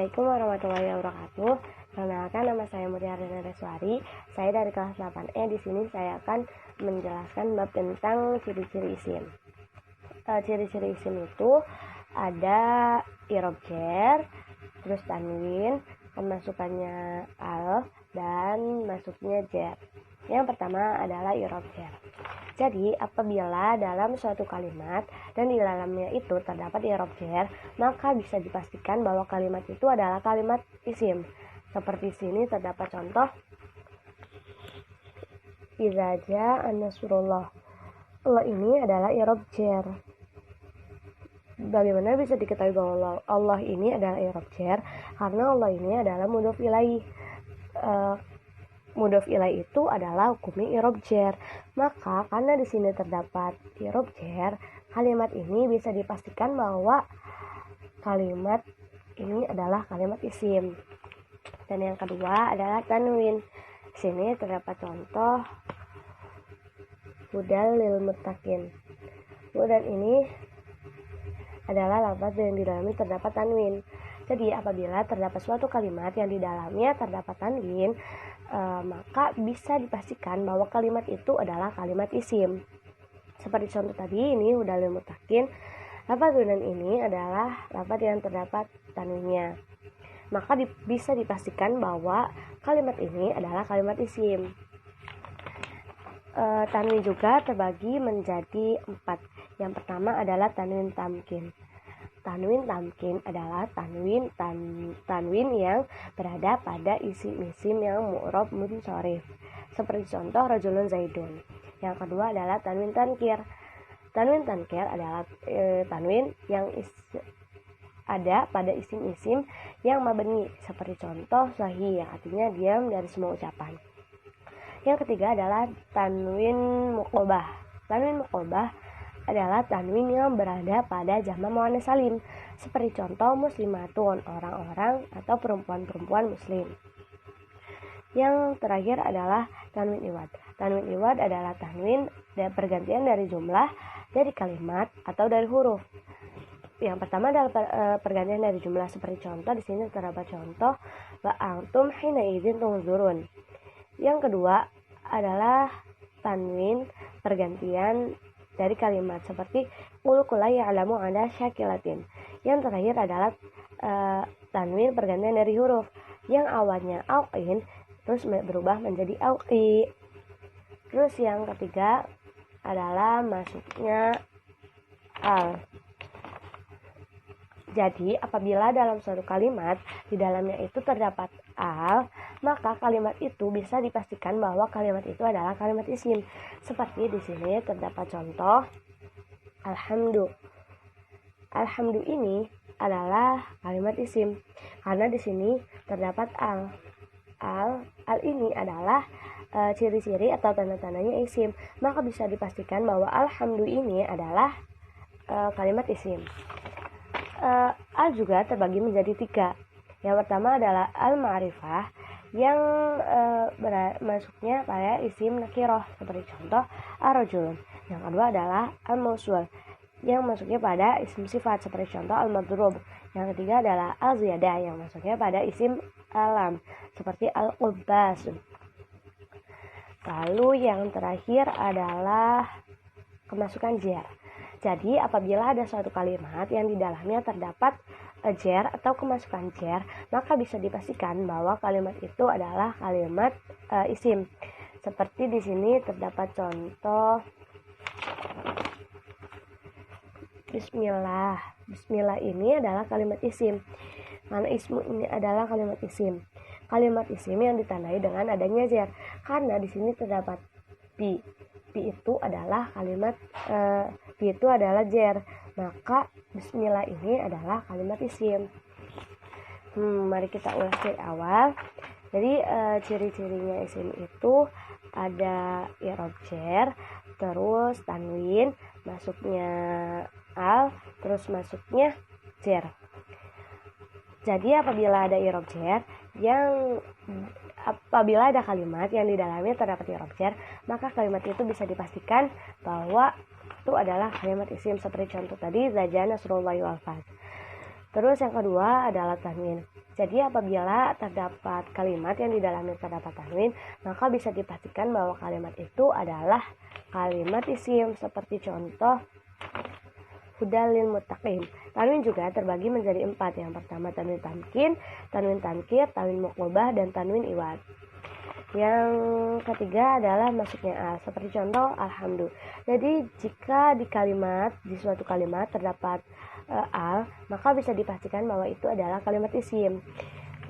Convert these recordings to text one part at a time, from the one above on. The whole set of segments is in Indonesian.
Assalamualaikum warahmatullahi wabarakatuh. Perkenalkan, nama saya Muriardana Reswari. Saya dari kelas 8E. Di sini saya akan menjelaskan bab tentang ciri-ciri isim. Ciri-ciri isim itu ada i'rab jar, terus tanwin, pemasukannya al, dan masuknya jar. Yang pertama adalah i'rab jar. Jadi, apabila dalam suatu kalimat dan di dalamnya itu terdapat i'rab jar, maka bisa dipastikan bahwa kalimat itu adalah kalimat isim. Seperti sini terdapat contoh, idza jaa nasrullah. Allah ini adalah i'rab jar. Bagaimana bisa diketahui bahwa Allah ini adalah i'rab jar? Karena Allah ini adalah mudhof ilaih. Mudhof ilaih itu adalah hukumnya i'rab jar. Maka karena di sini terdapat i'rab jar, kalimat ini bisa dipastikan bahwa kalimat ini adalah kalimat isim. Dan yang kedua adalah tanwin. Di sini terdapat contoh hudal lil muttaqin. Hudan ini adalah lafaz yang di dalamnya terdapat tanwin. Jadi apabila terdapat suatu kalimat yang di dalamnya terdapat tanwin, maka bisa dipastikan bahwa kalimat itu adalah kalimat isim. Seperti contoh tadi, ini hudal lil muttaqin. Lafaz hudan ini adalah lafaz yang terdapat tanwinnya. Maka bisa dipastikan bahwa kalimat ini adalah kalimat isim. Tanwin juga terbagi menjadi 4. Yang pertama adalah tanwin tamkin. Tanwin tamkin adalah tanwin yang berada pada isim-isim yang mu'rab munsharif. Seperti contoh rajulun zaidun. Yang kedua adalah tanwin tankir. Tanwin tankir adalah tanwin yang ada pada isim-isim yang mabni, seperti contoh sahih yang artinya diam dari semua ucapan. Yang ketiga adalah tanwin muqobah. Tanwin muqobah adalah tanwin yang berada pada jamak muannats salim, seperti contoh muslimatun, orang-orang atau perempuan-perempuan muslim. Yang terakhir adalah tanwin iwad. Tanwin iwad adalah tanwin pergantian dari jumlah, dari kalimat atau dari huruf. Yang pertama adalah pergantian dari jumlah, seperti contoh di sini terdapat contoh wa antum hina idzin tunzurun. Yang kedua adalah tanwin pergantian dari kalimat, seperti qul la ya'lamu ada syakilatin. Yang terakhir adalah tanwin pergantian dari huruf, yang awalnya auqin terus berubah menjadi auqi. Terus yang ketiga adalah masuknya al. Jadi apabila dalam suatu kalimat di dalamnya itu terdapat al, maka kalimat itu bisa dipastikan bahwa kalimat itu adalah kalimat isim. Seperti di sini terdapat contoh alhamdu. Alhamdu ini adalah kalimat isim karena di sini terdapat al. Al ini adalah ciri-ciri atau tanda-tandanya isim. Maka bisa dipastikan bahwa alhamdu ini adalah kalimat isim. Al juga terbagi menjadi 3. Yang pertama adalah al-ma'rifah yang masuknya pada isim nakirah, seperti contoh ar-rajulun. Yang kedua adalah al-mausul yang masuknya pada isim sifat, seperti contoh al-madrub. Yang ketiga adalah al-ziyadah yang masuknya pada isim alam, seperti al-qubbas. Lalu yang terakhir adalah kemasukan jar. Jadi apabila ada suatu kalimat yang di dalamnya terdapat jar atau kemasukan jar, maka bisa dipastikan bahwa kalimat itu adalah kalimat isim. Seperti di sini terdapat contoh bismillah. Bismillah ini adalah kalimat isim. Karena ismu ini adalah kalimat isim. Kalimat isim yang ditandai dengan adanya jar. Karena di sini terdapat bi. Bi itu adalah kalimat bi itu adalah jar, maka bismillah ini adalah kalimat isim. Mari kita ulas dari awal. Jadi ciri-cirinya isim itu ada i'rab jar, terus tanwin, masuknya al, terus masuknya jar. Jadi apabila ada i'rab jar apabila ada kalimat yang di dalamnya terdapat i'rab jar, maka kalimat itu bisa dipastikan bahwa itu adalah kalimat isim, seperti contoh tadi zajana nasrullahi wal fath. Terus yang kedua adalah tanwin. Jadi apabila terdapat kalimat yang di dalamnya terdapat tanwin, maka bisa dipastikan bahwa kalimat itu adalah kalimat isim. Seperti contoh hudal lil muttaqin. Tanwin juga terbagi menjadi 4. Yang pertama tanwin tamkin, tanwin tankir, tanwin muqlabah, dan tanwin iwad. Yang ketiga adalah masuknya al, seperti contoh alhamdulillah. Jadi jika di suatu kalimat terdapat al, maka bisa dipastikan bahwa itu adalah kalimat isim.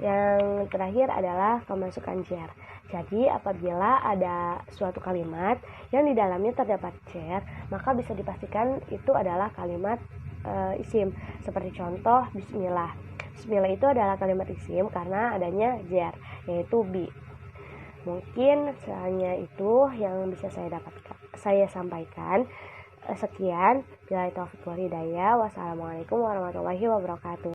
Yang terakhir adalah pemasukan jar. Jadi apabila ada suatu kalimat yang di dalamnya terdapat jar, maka bisa dipastikan itu adalah kalimat isim. Seperti contoh bismillah. Bismillah itu adalah kalimat isim karena adanya jar, yaitu bi. Mungkin hanya itu yang bisa saya sampaikan. Sekian, billahi taufiq wal hidayah. Wassalamualaikum warahmatullahi wabarakatuh.